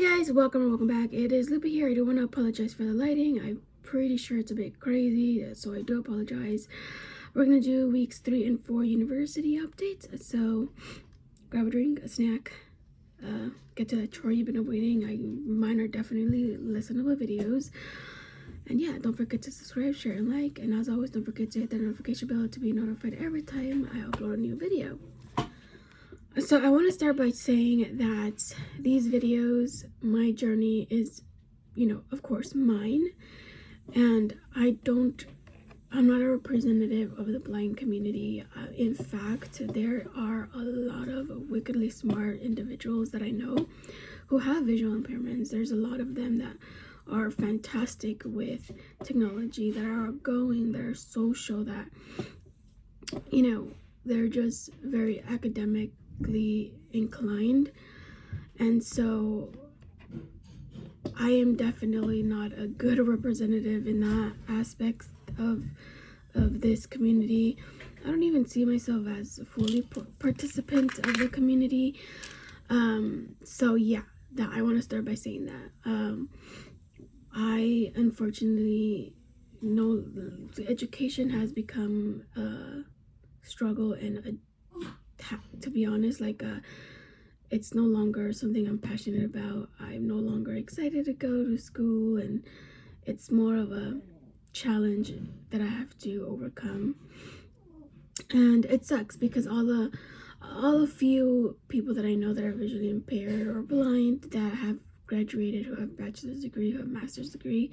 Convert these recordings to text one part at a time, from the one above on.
Hi guys, welcome back. It is Loopy here. I do want to apologize for the lighting. I'm pretty sure it's a bit crazy, so I do apologize. We're gonna do weeks 3 and 4 university updates. So grab a drink, a snack, get to that chore you've been avoiding. Mine are definitely listenable videos. And yeah, don't forget to subscribe, share, and like. And as always, don't forget to hit the notification bell to be notified every time I upload a new video. So I want to start by saying that these videos, my journey is, of course, mine. And I'm not a representative of the blind community. In fact, there are a lot of wickedly smart individuals that I know who have visual impairments. There's a lot of them that are fantastic with technology, that are outgoing, that are social, that, they're just very academically inclined. And so I am definitely not a good representative in that aspect of this community. I don't even see myself as a fully participant of the community. So yeah, that I want to start by saying that. I unfortunately know education has become a struggle and to be honest, it's no longer something I'm passionate about. I'm no longer excited to go to school, and it's more of a challenge that I have to overcome. And it sucks because all the few people that I know that are visually impaired or blind that have graduated, who have bachelor's degree, who have master's degree,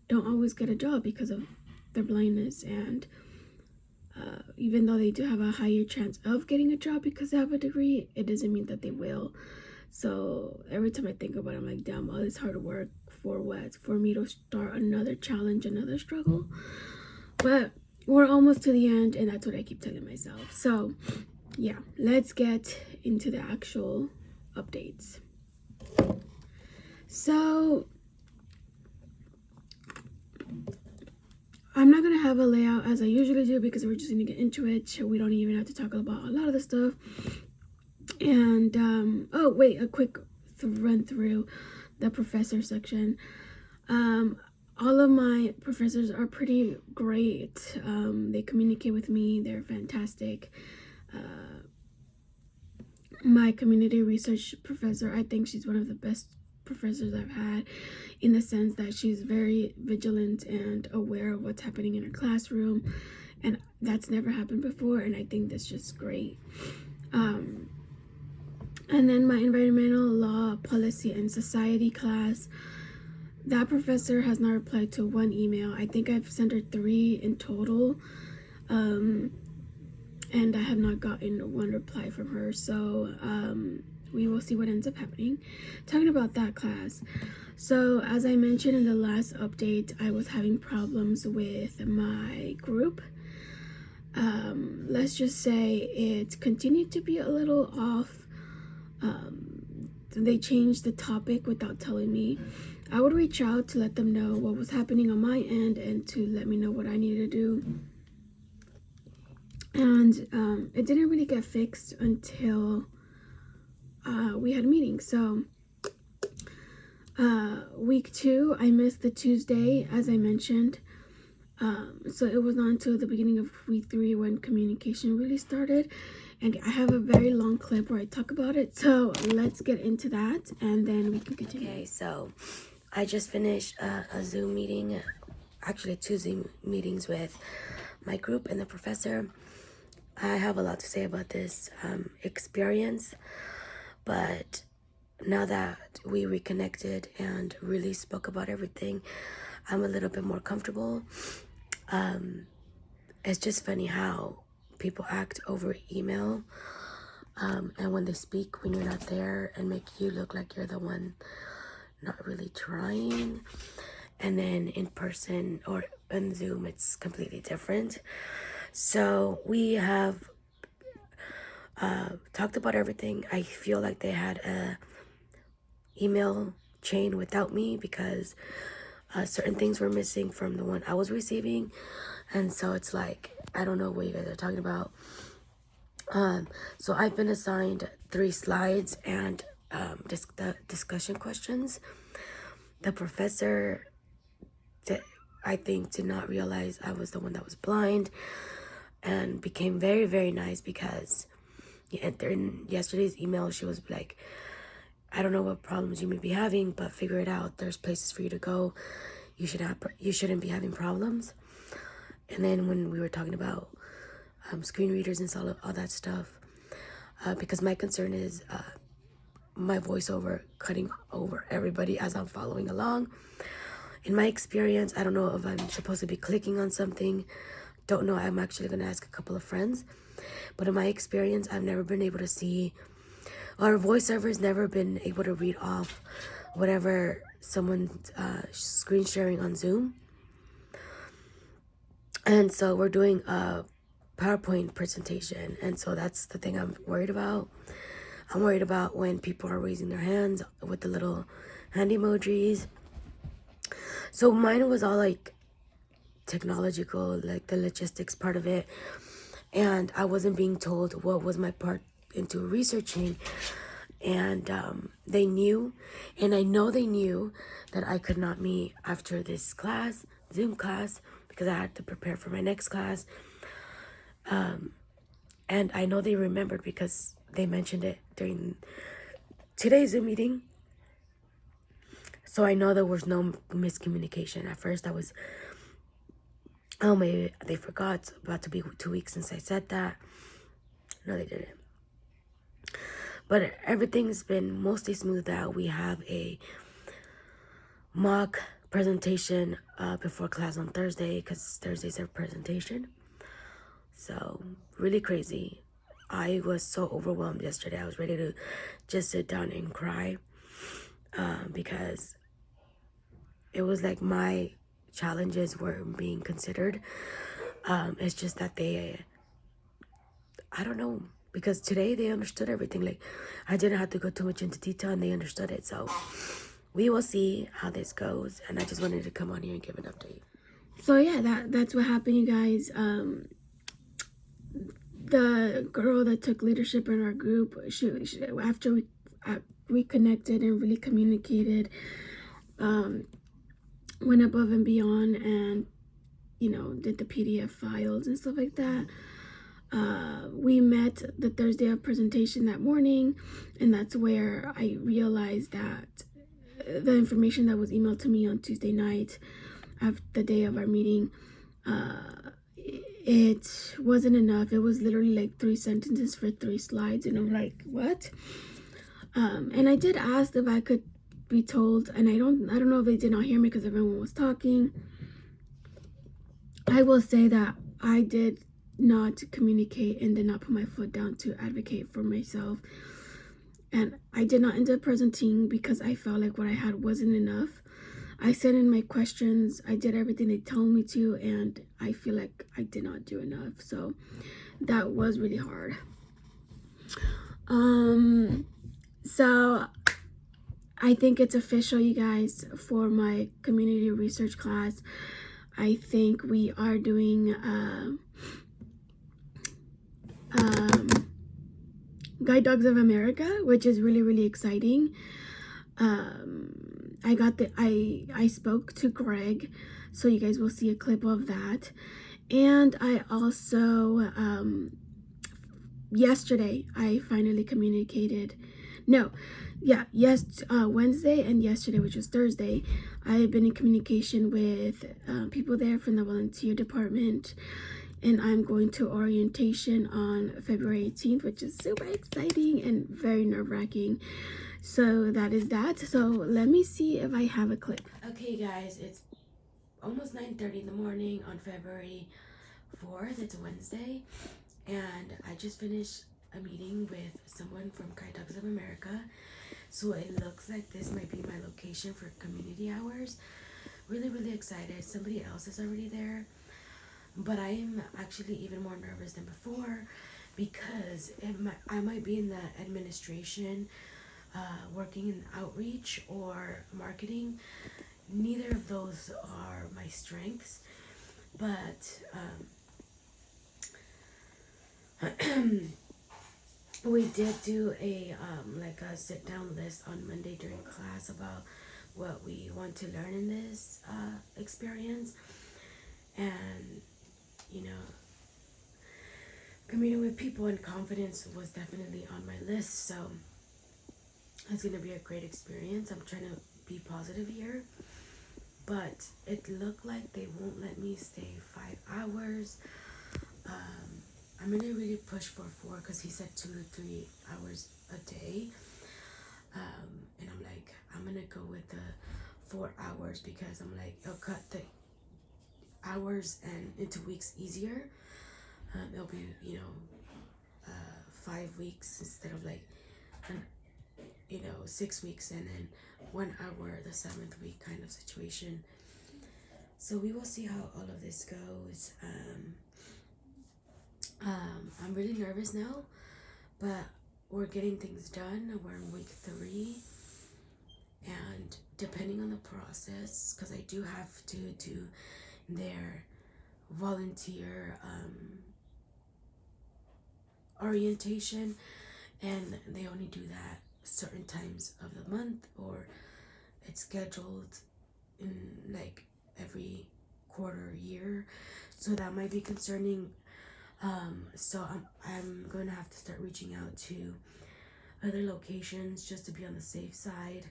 don't always get a job because of their blindness. And even though they do have a higher chance of getting a job because they have a degree, it doesn't mean that they will. So every time I think about it, I'm like, damn, all this hard work for what? For me to start another challenge, another struggle? But we're almost to the end, and that's what I keep telling myself. So yeah, let's get into the actual updates. So I'm not gonna have a layout as I usually do because we're just gonna get into it. We don't even have to talk about a lot of the stuff. And oh wait, a quick run through the professor section. All of my professors are pretty great. They communicate with me. They're fantastic. My community research professor, I think she's one of the best professors I've had, in the sense that she's very vigilant and aware of what's happening in her classroom, and that's never happened before, and I think that's just great. And then my environmental law, policy, and society class, that professor has not replied to one email. I think I've sent her 3 in total, and I have not gotten one reply from her. So we will see what ends up happening. Talking about that class, so as I mentioned in the last update, I was having problems with my group. Let's just say it continued to be a little off. They changed the topic without telling me. I would reach out to let them know what was happening on my end and to let me know what I needed to do. And it didn't really get fixed until we had a meeting. So week 2, I missed the Tuesday, as I mentioned. So it was not until the beginning of week 3 when communication really started. And I have a very long clip where I talk about it. So let's get into that, and then we can continue. Okay, so I just finished a Zoom meeting, actually 2 Zoom meetings with my group and the professor. I have a lot to say about this experience, but now that we reconnected and really spoke about everything, I'm a little bit more comfortable. It's just funny how people act over email, and when they speak when you're not there and make you look like you're the one not really trying, and then in person or on Zoom it's completely different. So we have talked about everything. I feel like they had a email chain without me because certain things were missing from the one I was receiving, and so it's like, I don't know what you guys are talking about. So I've been assigned 3 slides, and the discussion questions. The professor, I think, did not realize I was the one that was blind, and became very, very nice because in yesterday's email, she was like, I don't know what problems you may be having, but figure it out. There's places for you to go. You shouldn't be having problems. And then when we were talking about screen readers and all that stuff, because my concern is my voiceover cutting over everybody as I'm following along. In my experience, I don't know if I'm supposed to be clicking on something. Don't know. I'm actually going to ask a couple of friends. But in my experience, I've never been able to see, our voiceover's never been able to read off whatever someone's screen sharing on Zoom. And so we're doing a PowerPoint presentation. And so that's the thing I'm worried about. I'm worried about when people are raising their hands with the little hand emojis. So mine was all like technological, like the logistics part of it. And I wasn't being told what was my part into researching. And they knew, and I know they knew that I could not meet after this class, Zoom class, because I had to prepare for my next class. And I know they remembered because they mentioned it during today's Zoom meeting. So I know there was no miscommunication. At first I was, oh, maybe they forgot. It's about to be 2 weeks since I said that. No, they didn't. But everything's been mostly smoothed out. We have a mock presentation before class on Thursday, because Thursday's our presentation. So really crazy. I was so overwhelmed yesterday. I was ready to just sit down and cry because it was like my challenges were being considered. It's just that I don't know, because today they understood everything. Like, I didn't have to go too much into detail and they understood it. So we will see how this goes. And I just wanted to come on here and give an update. So yeah, that's what happened, you guys. The girl that took leadership in our group, she after we connected and really communicated, went above and beyond, and did the PDF files and stuff like that. We met the Thursday of presentation that morning, and that's where I realized that the information that was emailed to me on Tuesday night, after the day of our meeting, it wasn't enough. It was literally like 3 sentences for 3 slides, and I'm like, what? And I did ask if I could be told, and I don't know if they did not hear me because everyone was talking. I will say that I did not communicate and did not put my foot down to advocate for myself, and I did not end up presenting because I felt like what I had wasn't enough. I sent in my questions, I did everything they told me to, and I feel like I did not do enough. So that was really hard. So I think it's official, you guys, for my community research class. I think we are doing Guide Dogs of America, which is really, really exciting. I spoke to Greg, so you guys will see a clip of that. And I also yesterday I finally communicated. Wednesday and yesterday, which was Thursday, I have been in communication with people there from the volunteer department, and I'm going to orientation on February 18th, which is super exciting and very nerve-wracking. So that is that. So let me see if I have a clip. Okay, guys, it's almost 9:30 in the morning on February 4th. It's a Wednesday, and I just finished a meeting with someone from Guide Dogs of America. So it looks like this might be my location for community hours. Really, really excited. Somebody else is already there, but I am actually even more nervous than before because I might be in the administration, working in outreach or marketing. Neither of those are my strengths, but we did do a like a sit down list on Monday during class about what we want to learn in this experience, and you know, communing with people and confidence was definitely on my list. So it's gonna be a great experience. I'm trying to be positive here, but it looked like they won't let me stay 5 hours. I'm gonna really push for 4 because he said 2 to 3 hours a day. And I'm like, I'm gonna go with the 4 hours because I'm like, it'll cut the hours and into weeks easier. It'll be, 5 weeks instead of like, 6 weeks and then 1 hour the 7th week kind of situation. So we will see how all of this goes. I'm really nervous now, but we're getting things done. We're in week 3, and depending on the process, because I do have to do their volunteer orientation, and they only do that certain times of the month, or it's scheduled in like every quarter year, so that might be concerning. So I'm going to have to start reaching out to other locations just to be on the safe side.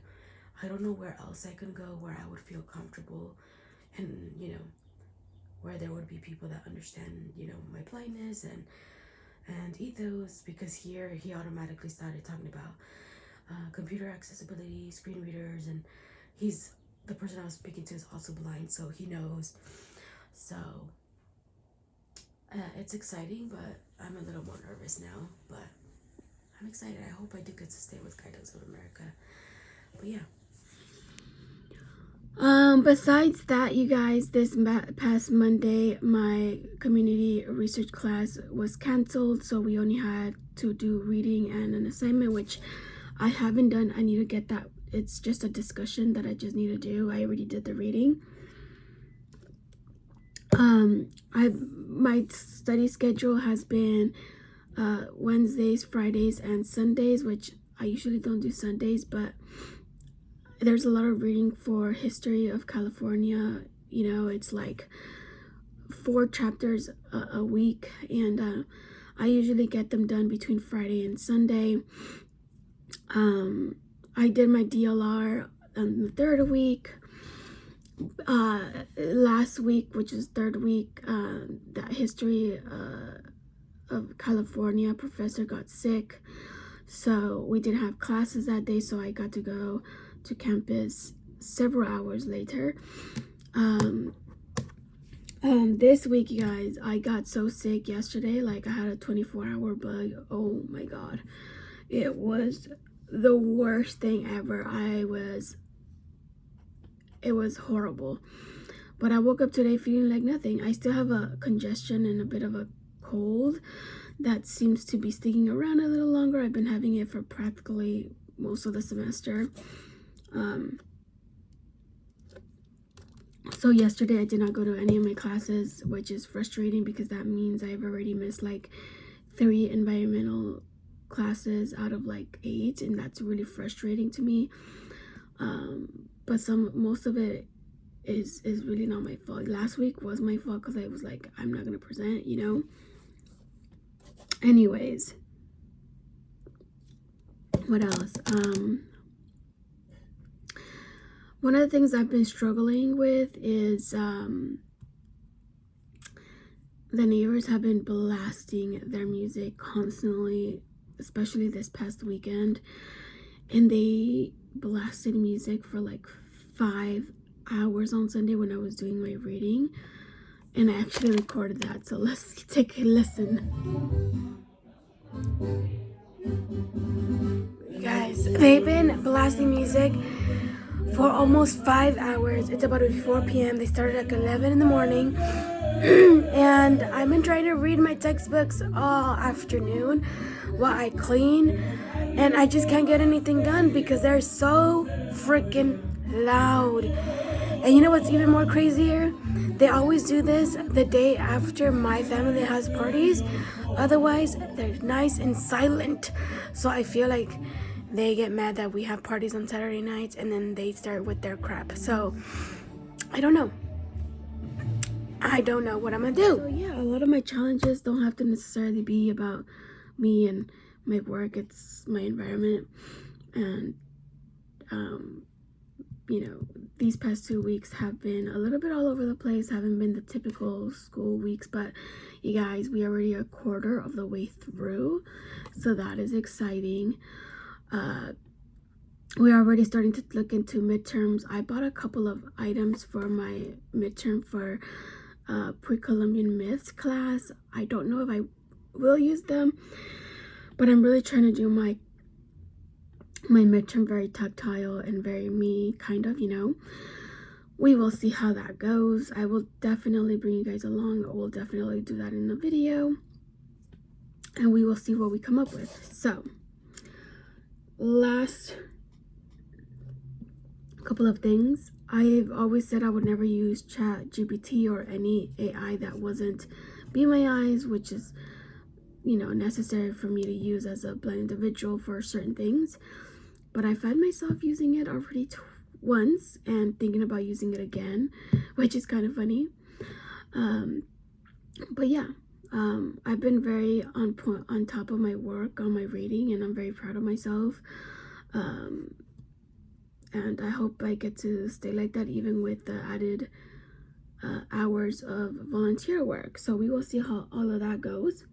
I don't know where else I can go where I would feel comfortable, and where there would be people that understand my blindness and ethos, because here he automatically started talking about computer accessibility, screen readers, and he's the person I was speaking to is also blind, so he knows. So it's exciting, but I'm a little more nervous now, but I'm excited. I hope I do get to stay with Guidance of America. But yeah. Besides that, you guys, this past Monday, my community research class was canceled, so we only had to do reading and an assignment, which I haven't done. I need to get that. It's just a discussion that I just need to do. I already did the reading. My study schedule has been Wednesdays, Fridays, and Sundays, which I usually don't do Sundays, but there's a lot of reading for history of California. It's like 4 chapters a week, and I usually get them done between Friday and Sunday. I did my DLR on the 3rd week. Last week, which is 3rd week, that history of California professor got sick, so we didn't have classes that day, so I got to go to campus several hours later. This week, you guys, I got so sick yesterday, like I had a 24-hour bug. Oh my god, it was the worst thing ever. It was horrible, but I woke up today feeling like nothing. I still have a congestion and a bit of a cold that seems to be sticking around a little longer. I've been having it for practically most of the semester. So yesterday I did not go to any of my classes, which is frustrating because that means I've already missed like 3 environmental classes out of like 8, and that's really frustrating to me. But most of it is really not my fault. Last week was my fault because I was like, I'm not gonna present, Anyways, what else? One of the things I've been struggling with is the neighbors have been blasting their music constantly, especially this past weekend, and they blasted music for like 5 hours on Sunday when I was doing my reading, and I actually recorded that, so let's take a listen. Guys, they've been blasting music for almost 5 hours. It's about to be 4 p.m. They started at 11 in the morning. And I've been trying to read my textbooks all afternoon while I clean. And I just can't get anything done because they're so freaking loud. And you know what's even more crazier? They always do this the day after my family has parties. Otherwise, they're nice and silent. So I feel like they get mad that we have parties on Saturday nights and then they start with their crap. So I don't know. I don't know what I'm gonna do. So yeah, a lot of my challenges don't have to necessarily be about me and my work. It's my environment. And you know, these past 2 weeks have been a little bit all over the place. Haven't been the typical school weeks, but you guys, we are already a quarter of the way through, so that is exciting. We're already starting to look into midterms. I bought a couple of items for my midterm for pre-Columbian myths class. I don't know if I will use them, but I'm really trying to do my midterm very tactile and very me, kind of, you know. We will see how that goes. I will definitely bring you guys along. I will definitely do that in a video, and we will see what we come up with. So last couple of things. I've always said I would never use ChatGPT or any AI that wasn't Be My Eyes, which is, you know, necessary for me to use as a blind individual for certain things. But I find myself using it already once and thinking about using it again, which is kind of funny. But yeah, I've been very on top of my work, on my reading, and I'm very proud of myself. And I hope I get to stay like that even with the added hours of volunteer work. So we will see how all of that goes.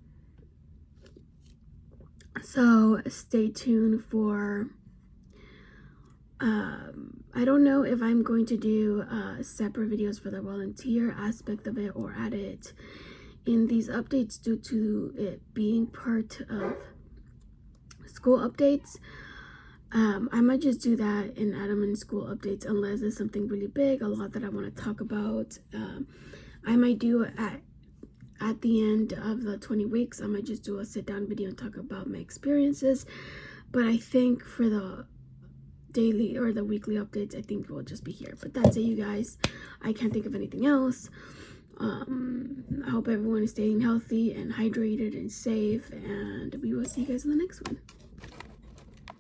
So stay tuned for I don't know if I'm going to do separate videos for the volunteer aspect of it or add it in these updates due to it being part of school updates. I might just do that and add them in school updates unless there's something really big, a lot that I want to talk about. I might do at the end of the 20 weeks, I might just do a sit down video and talk about my experiences. But I think for the daily or the weekly updates, I think we'll just be here. But that's it, you guys. I can't think of anything else. I hope everyone is staying healthy and hydrated and safe, and we will see you guys in the next one.